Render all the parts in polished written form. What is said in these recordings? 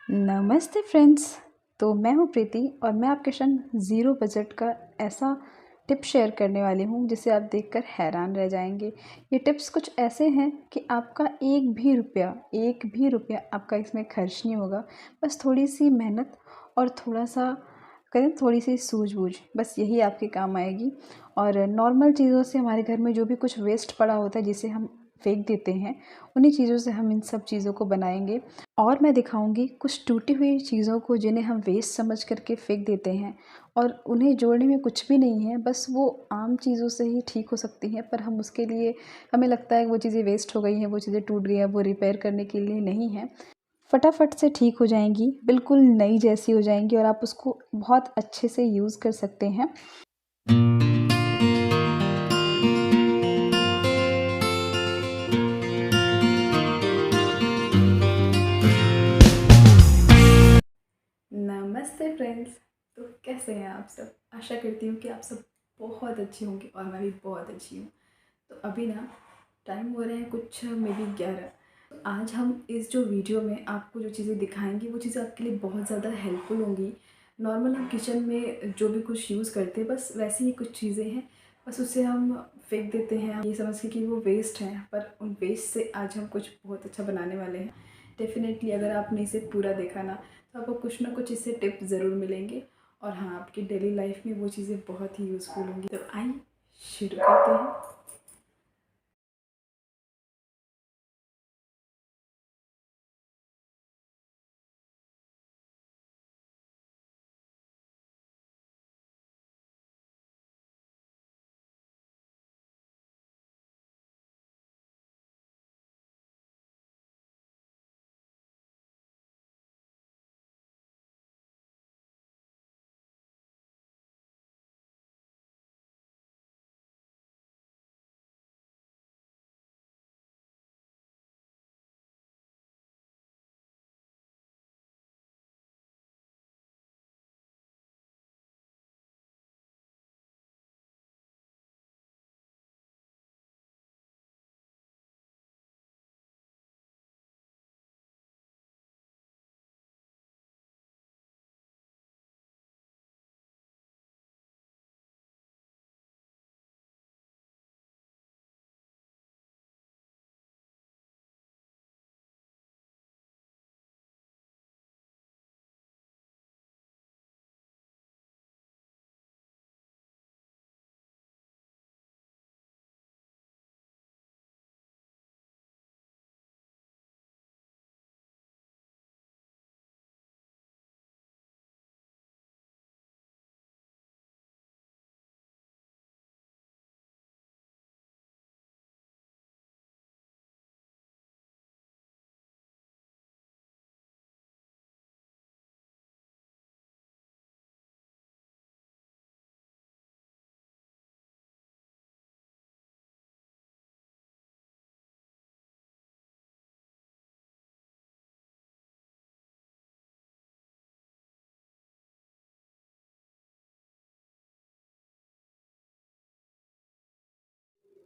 नमस्ते फ्रेंड्स। तो मैं हूँ प्रीति और मैं आपके संग ज़ीरो बजट का ऐसा टिप शेयर करने वाली हूँ जिसे आप देखकर हैरान रह जाएंगे। ये टिप्स कुछ ऐसे हैं कि आपका एक भी रुपया आपका इसमें खर्च नहीं होगा। बस थोड़ी सी मेहनत और थोड़ा सा करें, थोड़ी सी सूझबूझ, बस यही आपके काम आएगी। और नॉर्मल चीज़ों से हमारे घर में जो भी कुछ वेस्ट पड़ा होता है जिसे हम फेंक देते हैं, उन्हीं चीज़ों से हम इन सब चीज़ों को बनाएंगे। और मैं दिखाऊंगी कुछ टूटी हुई चीज़ों को जिन्हें हम वेस्ट समझ करके फेंक देते हैं और उन्हें जोड़ने में कुछ भी नहीं है, बस वो आम चीज़ों से ही ठीक हो सकती हैं। पर हम उसके लिए हमें लगता है वो चीज़ें वेस्ट हो गई हैं, वो चीज़ें टूट गई हैं, वो रिपेयर करने के लिए नहीं है। फटाफट से ठीक हो जाएंगी, बिल्कुल नई जैसी हो जाएंगी और आप उसको बहुत अच्छे से यूज़ कर सकते हैं। नमस्ते फ्रेंड्स। तो कैसे हैं आप सब? आशा करती हूँ कि आप सब बहुत अच्छे होंगे और मैं भी बहुत अच्छी हूँ। तो अभी ना टाइम हो रहे हैं कुछ मे बी 11। तो आज हम इस जो वीडियो में आपको जो चीज़ें दिखाएंगे वो चीज़ें आपके लिए बहुत ज़्यादा हेल्पफुल होंगी। नॉर्मल हम किचन में जो भी कुछ यूज़ करते हैं बस वैसी ही कुछ चीज़ें हैं, बस उसे हम फेंक देते हैं ये समझ के कि वो वेस्ट हैं। पर उन वेस्ट से आज हम कुछ बहुत अच्छा बनाने वाले हैं। डेफ़िनेटली अगर आपने इसे पूरा देखा ना तो आपको कुछ ना कुछ इससे टिप ज़रूर मिलेंगे और हाँ, आपकी डेली लाइफ में वो चीज़ें बहुत ही यूज़फुल होंगी। तो आइए शुरू करते हैं।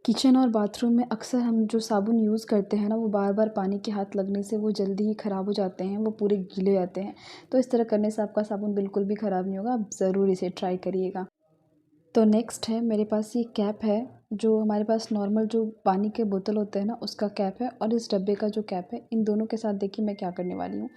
किचन और बाथरूम में अक्सर हम जो साबुन यूज़ करते हैं ना, वो बार बार पानी के हाथ लगने से वो जल्दी ही ख़राब हो जाते हैं, वो पूरे गीले हो जाते हैं। तो इस तरह करने से आपका साबुन बिल्कुल भी ख़राब नहीं होगा। आप ज़रूर इसे ट्राई करिएगा। तो नेक्स्ट है मेरे पास ये कैप है, जो हमारे पास नॉर्मल जो पानी के बोतल होते हैं ना, उसका कैप है और इस डब्बे का जो कैप है, इन दोनों के साथ देखिए मैं क्या करने वाली हूँ।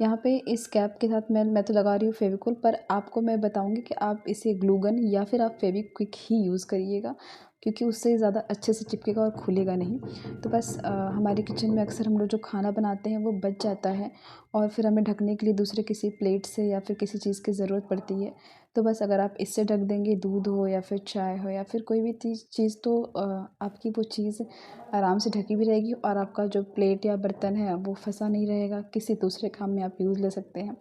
यहाँ पे इस कैप के साथ मैं तो लगा रही हूँ फेविकोल, पर आपको मैं बताऊँगी कि आप इसे ग्लू गन या फिर आप फेविक्विक ही यूज़ करिएगा, क्योंकि उससे ज़्यादा अच्छे से चिपकेगा और खुलेगा नहीं। तो बस हमारे किचन में अक्सर हम लोग जो खाना बनाते हैं वो बच जाता है और फिर हमें ढकने के लिए दूसरे किसी प्लेट से या फिर किसी चीज़ की ज़रूरत पड़ती है। तो बस अगर आप इससे ढक देंगे, दूध हो या फिर चाय हो या फिर कोई भी चीज़, तो आपकी वो चीज़ आराम से ढकी भी रहेगी और आपका जो प्लेट या बर्तन है वो फंसा नहीं रहेगा। किसी दूसरे काम में आप यूज़ ले सकते हैं।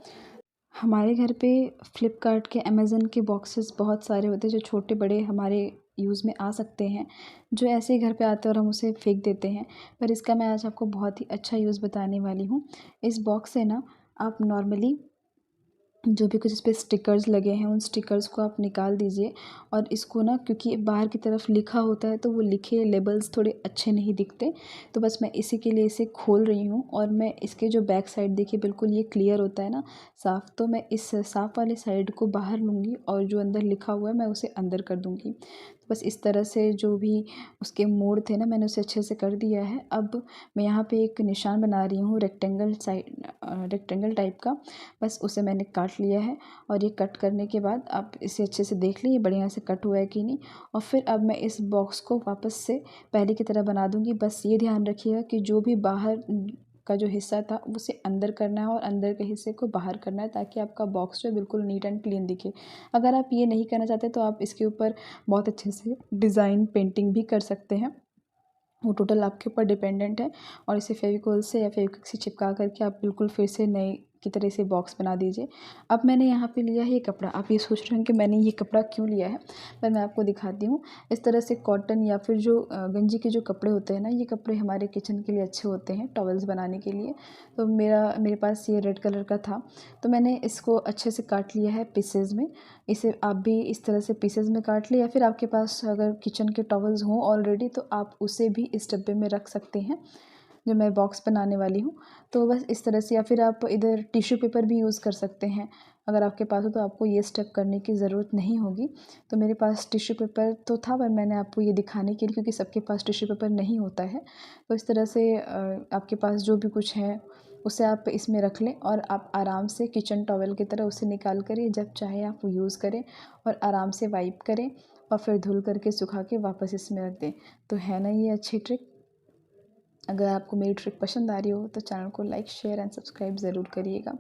हमारे घर पे फ्लिपकार्ट के, अमेज़न के बॉक्सेस बहुत सारे होते हैं जो छोटे बड़े हमारे यूज़ में आ सकते हैं, जो ऐसे ही घर पे आते हैं और हम उसे फेंक देते हैं। पर इसका मैं आज आपको बहुत ही अच्छा यूज़ बताने वाली हूँ। इस बॉक्स से ना आप नॉर्मली जो भी कुछ इस पे स्टिकर्स लगे हैं उन स्टिकर्स को आप निकाल दीजिए। और इसको ना, क्योंकि बाहर की तरफ लिखा होता है तो वो लिखे लेबल्स थोड़े अच्छे नहीं दिखते, तो बस मैं इसी के लिए इसे खोल रही हूँ। और मैं इसके जो बैक साइड देखिए बिल्कुल ये क्लियर होता है ना साफ़, तो मैं इस साफ़ वाले साइड को बाहर लूँगी और जो अंदर लिखा हुआ है मैं उसे अंदर कर दूँगी। तो बस इस तरह से जो भी उसके मोड़ थे ना मैंने उसे अच्छे से कर दिया है। अब मैं यहाँ पे एक निशान बना रही हूँ रेक्टेंगल टाइप का, बस उसे मैंने काट लिया है। और ये कट करने के बाद आप इसे अच्छे से देख लीजिए बढ़िया से कट हुआ है कि नहीं। और फिर अब मैं इस बॉक्स को वापस से पहले की तरह बना दूँगी। बस ये ध्यान रखिएगा कि जो भी बाहर का जो हिस्सा था उसे अंदर करना है और अंदर के हिस्से को बाहर करना है, ताकि आपका बॉक्स जो है बिल्कुल नीट एंड क्लीन दिखे। अगर आप ये नहीं करना चाहते तो आप इसके ऊपर बहुत अच्छे से डिज़ाइन पेंटिंग भी कर सकते हैं, वो टोटल आपके ऊपर डिपेंडेंट है। और इसे फेविकोल से या फेविक्विक से चिपका करके आप बिल्कुल फिर से नए की तरह से बॉक्स बना दीजिए। अब मैंने यहाँ पे लिया है ये कपड़ा। आप ये सोच रहे हैं कि मैंने ये कपड़ा क्यों लिया है, पर मैं आपको दिखाती हूँ। इस तरह से कॉटन या फिर जो गंजी के जो कपड़े होते हैं ना, ये कपड़े हमारे किचन के लिए अच्छे होते हैं टॉवल्स बनाने के लिए। तो मेरे पास ये रेड कलर का था, तो मैंने इसको अच्छे से काट लिया है पीसेज में। इसे आप भी इस तरह से पीसेज में काट लें, या फिर आपके पास अगर किचन के टॉवल्स हों ऑलरेडी तो आप उसे भी इस डब्बे में रख सकते हैं जो मैं बॉक्स बनाने वाली हूँ। तो बस इस तरह से, या फिर आप इधर टिश्यू पेपर भी यूज़ कर सकते हैं। अगर आपके पास हो तो आपको ये स्टेप करने की ज़रूरत नहीं होगी। तो मेरे पास टिश्यू पेपर तो था, पर मैंने आपको ये दिखाने के लिए, क्योंकि सबके पास टिश्यू पेपर नहीं होता है। तो इस तरह से आपके पास जो भी कुछ है उसे आप इसमें रख लें, और आप आराम से किचन टॉवल की तरह उसे निकाल कर जब चाहे आप वो यूज़ करें और आराम से वाइप करें और फिर धुल करके सुखा के वापस इसमें रख दें। तो है ना ये अच्छी ट्रिक। अगर आपको मेरी ट्रिक पसंद आ रही हो तो चैनल को लाइक शेयर एंड सब्सक्राइब ज़रूर करिएगा।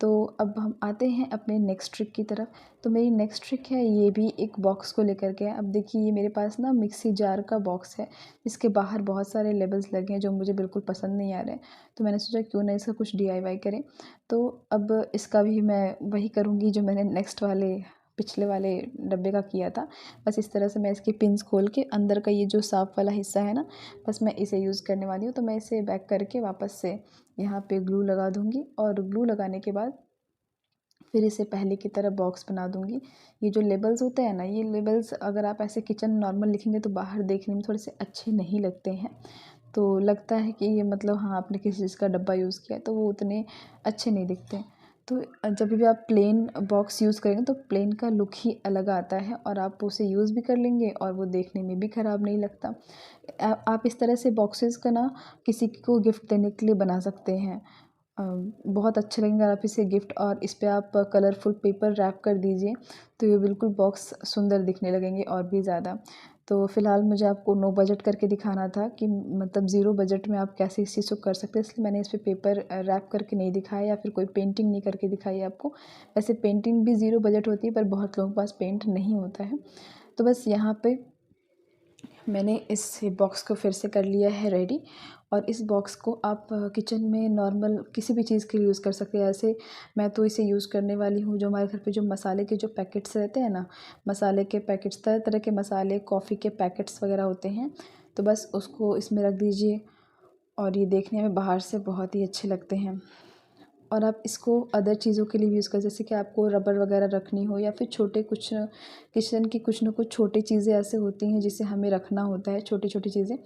तो अब हम आते हैं अपने नेक्स्ट ट्रिक की तरफ। तो मेरी नेक्स्ट ट्रिक है, ये भी एक बॉक्स को लेकर के है। अब देखिए ये मेरे पास ना मिक्सी जार का बॉक्स है, इसके बाहर बहुत सारे लेबल्स लगे हैं जो मुझे बिल्कुल पसंद नहीं आ रहे हैं। तो मैंने सोचा क्यों ना इसका कुछ DIY करें। तो अब इसका भी मैं वही करूँगी जो मैंने पिछले वाले डब्बे का किया था। बस इस तरह से मैं इसके पिन्स खोल के अंदर का ये जो साफ़ वाला हिस्सा है ना, बस मैं इसे यूज़ करने वाली हूँ। तो मैं इसे बैक करके वापस से यहाँ पे ग्लू लगा दूँगी, और ग्लू लगाने के बाद फिर इसे पहले की तरह बॉक्स बना दूँगी। ये जो लेबल्स होते हैं ना, ये लेबल्स अगर आप ऐसे किचन नॉर्मल लिखेंगे तो बाहर देखने में थोड़े से अच्छे नहीं लगते हैं। तो लगता है कि ये मतलब हाँ आपने किसी चीज़ का डब्बा यूज़ किया है, तो वो उतने अच्छे नहीं दिखते। तो जब भी आप प्लेन बॉक्स यूज़ करेंगे तो प्लेन का लुक ही अलग आता है, और आप उसे यूज़ भी कर लेंगे और वो देखने में भी ख़राब नहीं लगता। आप इस तरह से बॉक्सेस का ना किसी को गिफ्ट देने के लिए बना सकते हैं। बहुत अच्छे लगेंगे आप इसे गिफ्ट, और इस पे आप कलरफुल पेपर रैप कर दीजिए, तो ये बिल्कुल बॉक्स सुंदर दिखने लगेंगे और भी ज़्यादा। तो फ़िलहाल मुझे आपको नो बजट करके दिखाना था कि मतलब ज़ीरो बजट में आप कैसे इस चीज़ को कर सकते हैं, इसलिए मैंने इस पे पेपर रैप करके नहीं दिखाया या फिर कोई पेंटिंग नहीं करके दिखाई आपको। वैसे पेंटिंग भी ज़ीरो बजट होती है, पर बहुत लोगों के पास पेंट नहीं होता है। तो बस यहाँ पे मैंने इस बॉक्स को फिर से कर लिया है रेडी, और इस बॉक्स को आप किचन में नॉर्मल किसी भी चीज़ के लिए यूज़ कर सकते हैं। ऐसे मैं तो इसे यूज़ करने वाली हूँ, जो हमारे घर पे जो मसाले के जो पैकेट्स रहते हैं ना, मसाले के पैकेट्स, तरह तरह के मसाले, कॉफ़ी के पैकेट्स वगैरह होते हैं, तो बस उसको इसमें रख दीजिए। और ये देखने में बाहर से बहुत ही अच्छे लगते हैं। और आप इसको अदर चीज़ों के लिए भी यूज़ कर, जैसे कि आपको रबर वगैरह रखनी हो, या फिर छोटे कुछ किचन की कुछ न कुछ छोटी चीज़ें ऐसे होती हैं जिसे हमें रखना होता है, छोटी छोटी चीज़ें,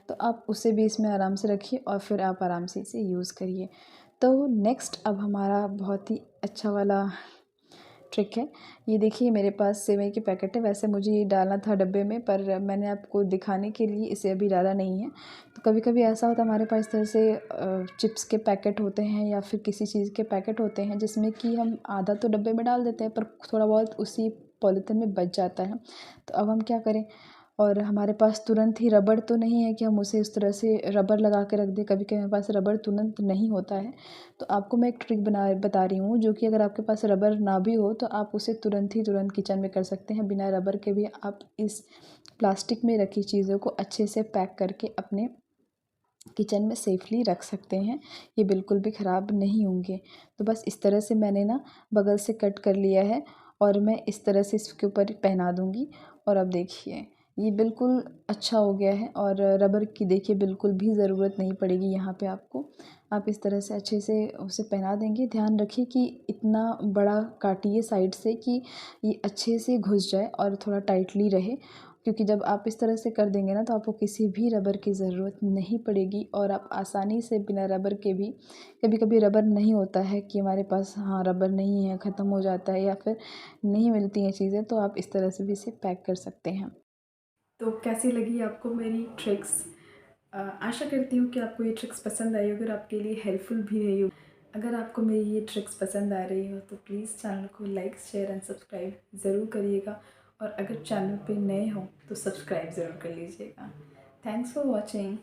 तो आप उसे भी इसमें आराम से रखिए और फिर आप आराम से इसे यूज़ करिए। तो नेक्स्ट अब हमारा बहुत ही अच्छा वाला ट्रिक है। ये देखिए मेरे पास सेवई के पैकेट है, वैसे मुझे ये डालना था डब्बे में, पर मैंने आपको दिखाने के लिए इसे अभी डाला नहीं है। तो कभी कभी ऐसा होता है हमारे पास इस तरह से चिप्स के पैकेट होते हैं या फिर किसी चीज़ के पैकेट होते हैं, जिसमें कि हम आधा तो डब्बे में डाल देते हैं पर थोड़ा बहुत उसी पॉलीथिन में बच जाता है। तो अब हम क्या करें, और हमारे पास तुरंत ही रबड़ तो नहीं है कि हम उसे उस तरह से रबर लगा के रख दें। कभी कभी हमारे पास रबड़ तुरंत नहीं होता है, तो आपको मैं एक ट्रिक बता रही हूँ, जो कि अगर आपके पास रबर ना भी हो तो आप उसे तुरंत किचन में कर सकते हैं। बिना रबर के भी आप इस प्लास्टिक में रखी चीज़ों को अच्छे से पैक करके अपने किचन में सेफली रख सकते हैं, ये बिल्कुल भी ख़राब नहीं होंगे। तो बस इस तरह से मैंने ना बगल से कट कर लिया है, और मैं इस तरह से इसके ऊपर पहना दूँगी। और अब देखिए ये बिल्कुल अच्छा हो गया है और रबर की देखिए बिल्कुल भी ज़रूरत नहीं पड़ेगी यहाँ पे आपको। आप इस तरह से अच्छे से उसे पहना देंगे। ध्यान रखिए कि इतना बड़ा काटिए साइड से कि ये अच्छे से घुस जाए और थोड़ा टाइटली रहे, क्योंकि जब आप इस तरह से कर देंगे ना तो आपको किसी भी रबर की ज़रूरत नहीं पड़ेगी और आप आसानी से बिना रबर के भी, कभी कभी रबर नहीं होता है कि हमारे पास, हाँ रबर नहीं है, ख़त्म हो जाता है या फिर नहीं मिलती हैं चीज़ें, तो आप इस तरह से भी इसे पैक कर सकते हैं। तो कैसी लगी आपको मेरी ट्रिक्स? आशा करती हूँ कि आपको ये ट्रिक्स पसंद आई होगी और आपके लिए हेल्पफुल भी रही होगी। अगर आपको मेरी ये ट्रिक्स पसंद आ रही हो तो प्लीज़ चैनल को लाइक शेयर एंड सब्सक्राइब ज़रूर करिएगा, और अगर चैनल पे नए हो तो सब्सक्राइब ज़रूर कर लीजिएगा। Thanks for watching.